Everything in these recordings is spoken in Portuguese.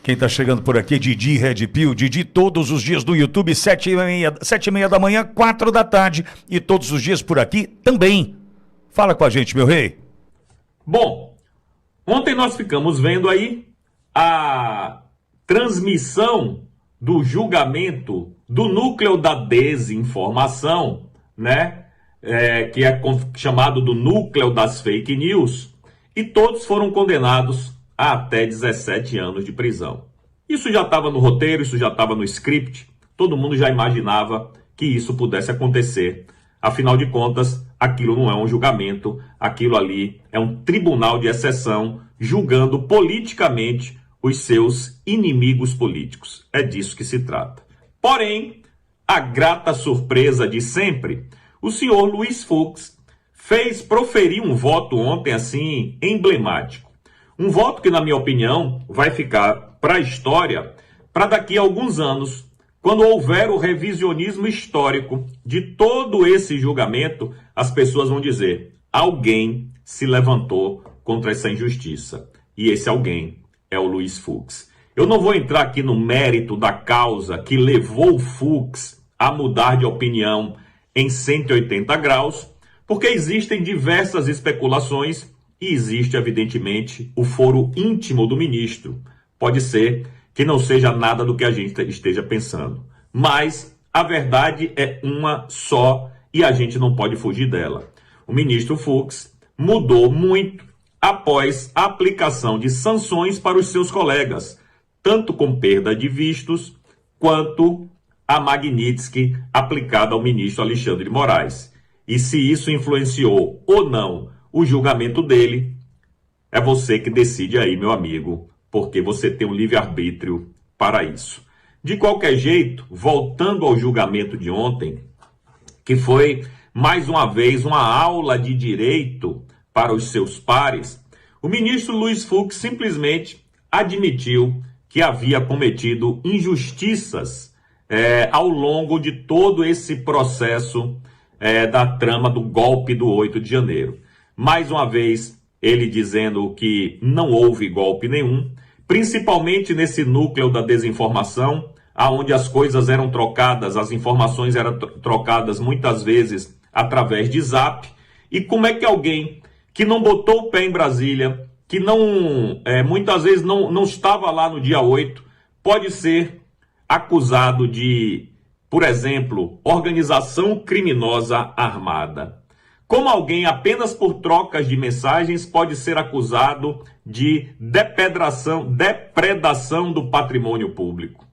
Quem tá chegando por aqui é Didi Red Pill. Didi todos os dias no YouTube, 7h30 da manhã, 4 da tarde. E todos os dias por aqui também. Fala com a gente, meu rei. Bom, ontem nós ficamos vendo aí a transmissão do julgamento do núcleo da desinformação, né? Que é chamado do núcleo das fake news. E todos foram condenados a até 17 anos de prisão. Isso já estava no roteiro, isso já estava no script, todo mundo já imaginava que isso pudesse acontecer. Afinal de contas, aquilo não é um julgamento, aquilo ali é um tribunal de exceção julgando politicamente os seus inimigos políticos. É disso que se trata. Porém, a grata surpresa de sempre, o senhor Luiz Fux fez proferir um voto ontem assim emblemático. Um voto que, na minha opinião, vai ficar para a história, para daqui a alguns anos, quando houver o revisionismo histórico de todo esse julgamento, as pessoas vão dizer: alguém se levantou contra essa injustiça. E esse alguém é o Luiz Fux. Eu não vou entrar aqui no mérito da causa que levou o Fux a mudar de opinião em 180 graus, porque existem diversas especulações e existe, evidentemente, o foro íntimo do ministro. Pode ser que não seja nada do que a gente esteja pensando. Mas a verdade é uma só e a gente não pode fugir dela. O ministro Fux mudou muito após a aplicação de sanções para os seus colegas, tanto com perda de vistos, quanto a Magnitsky aplicada ao ministro Alexandre de Moraes. E se isso influenciou ou não o julgamento dele, é você que decide aí, meu amigo, porque você tem um livre-arbítrio para isso. De qualquer jeito, voltando ao julgamento de ontem, que foi, mais uma vez, uma aula de direito para os seus pares, o ministro Luiz Fux simplesmente admitiu que havia cometido injustiças ao longo de todo esse processo da trama do golpe do 8 de janeiro. Mais uma vez, ele dizendo que não houve golpe nenhum, principalmente nesse núcleo da desinformação, aonde as coisas eram trocadas, as informações eram trocadas muitas vezes através de zap. E como é que alguém que não botou o pé em Brasília, que não muitas vezes não estava lá no dia 8, pode ser acusado de, por exemplo, organização criminosa armada? Como alguém apenas por trocas de mensagens pode ser acusado de depredação do patrimônio público?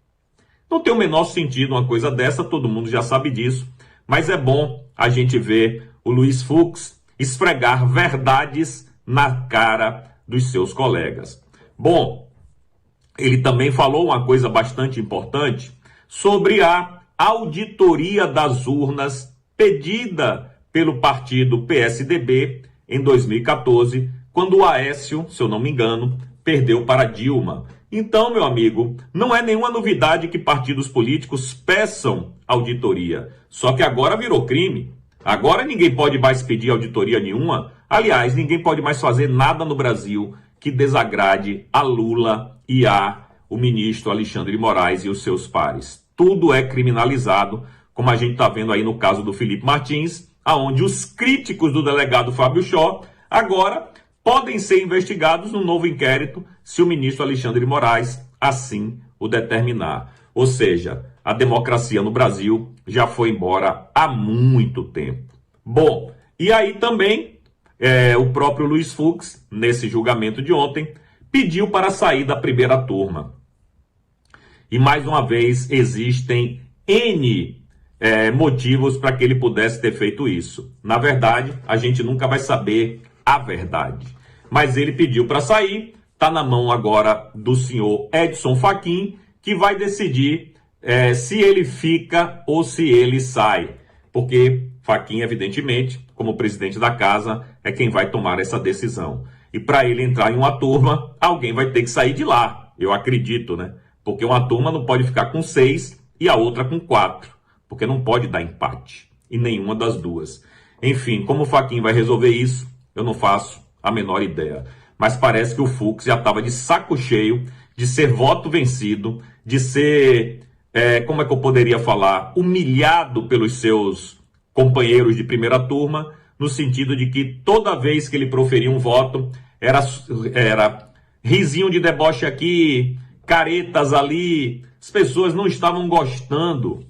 Não tem o menor sentido uma coisa dessa, todo mundo já sabe disso, mas é bom a gente ver o Luiz Fux esfregar verdades na cara dos seus colegas. Bom, ele também falou uma coisa bastante importante sobre a auditoria das urnas pedida pelo partido PSDB em 2014, quando o Aécio, se eu não me engano, perdeu para Dilma. Então, meu amigo, não é nenhuma novidade que partidos políticos peçam auditoria. Só que agora virou crime. Agora ninguém pode mais pedir auditoria nenhuma. Aliás, ninguém pode mais fazer nada no Brasil que desagrade a Lula e o ministro Alexandre de Moraes e os seus pares. Tudo é criminalizado, como a gente está vendo aí no caso do Felipe Martins, aonde os críticos do delegado Fábio Chó agora podem ser investigados num novo inquérito se o ministro Alexandre de Moraes assim o determinar. Ou seja, a democracia no Brasil já foi embora há muito tempo. Bom, e aí também o próprio Luiz Fux, nesse julgamento de ontem, pediu para sair da primeira turma. E mais uma vez existem N motivos para que ele pudesse ter feito isso. Na verdade, a gente nunca vai saber a verdade. Mas ele pediu para sair, está na mão agora do senhor Edson Fachin, que vai decidir se ele fica ou se ele sai. Porque Fachin, evidentemente, como presidente da casa, é quem vai tomar essa decisão. E para ele entrar em uma turma, alguém vai ter que sair de lá, eu acredito, né? Porque uma turma não pode ficar com 6 e a outra com 4. Porque não pode dar empate em nenhuma das duas. Enfim, como o Fachin vai resolver isso, eu não faço a menor ideia. Mas parece que o Fux já estava de saco cheio de ser voto vencido, de ser, como é que eu poderia falar, humilhado pelos seus companheiros de primeira turma, no sentido de que toda vez que ele proferia um voto, era risinho de deboche aqui, caretas ali, as pessoas não estavam gostando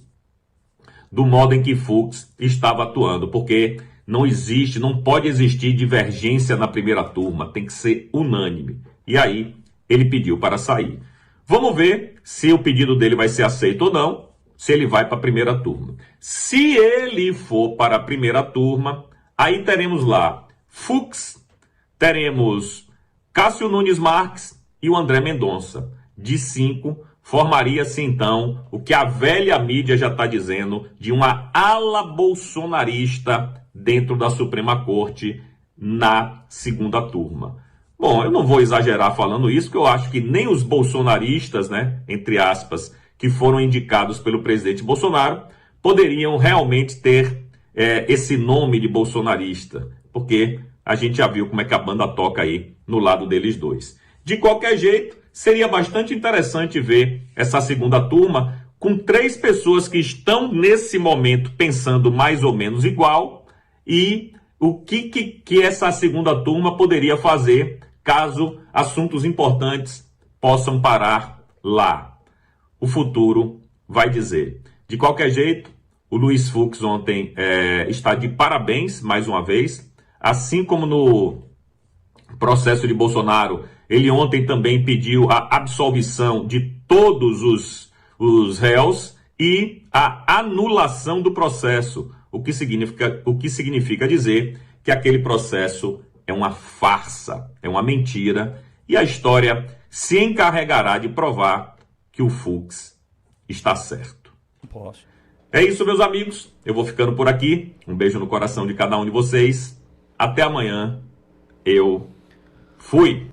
do modo em que Fux estava atuando, porque não pode existir divergência na primeira turma, tem que ser unânime. E aí, ele pediu para sair. Vamos ver se o pedido dele vai ser aceito ou não, se ele vai para a primeira turma. Se ele for para a primeira turma, aí teremos lá Fux, teremos Cássio Nunes Marques e o André Mendonça. De 5, formaria-se então o que a velha mídia já está dizendo de uma ala bolsonarista dentro da Suprema Corte na segunda turma. Bom, eu não vou exagerar falando isso, porque eu acho que nem os bolsonaristas, né, entre aspas, que foram indicados pelo presidente Bolsonaro, poderiam realmente ter esse nome de bolsonarista, porque a gente já viu como é que a banda toca aí no lado deles dois. De qualquer jeito, seria bastante interessante ver essa segunda turma com 3 pessoas que estão nesse momento pensando mais ou menos igual e o que essa segunda turma poderia fazer caso assuntos importantes possam parar lá. O futuro vai dizer. De qualquer jeito, o Luiz Fux ontem está de parabéns mais uma vez, assim como no processo de Bolsonaro, ele ontem também pediu a absolvição de todos os réus e a anulação do processo, o que significa dizer que aquele processo é uma farsa, é uma mentira, e a história se encarregará de provar que o Fux está certo. Posso. É isso, meus amigos. Eu vou ficando por aqui. Um beijo no coração de cada um de vocês. Até amanhã. Eu fui.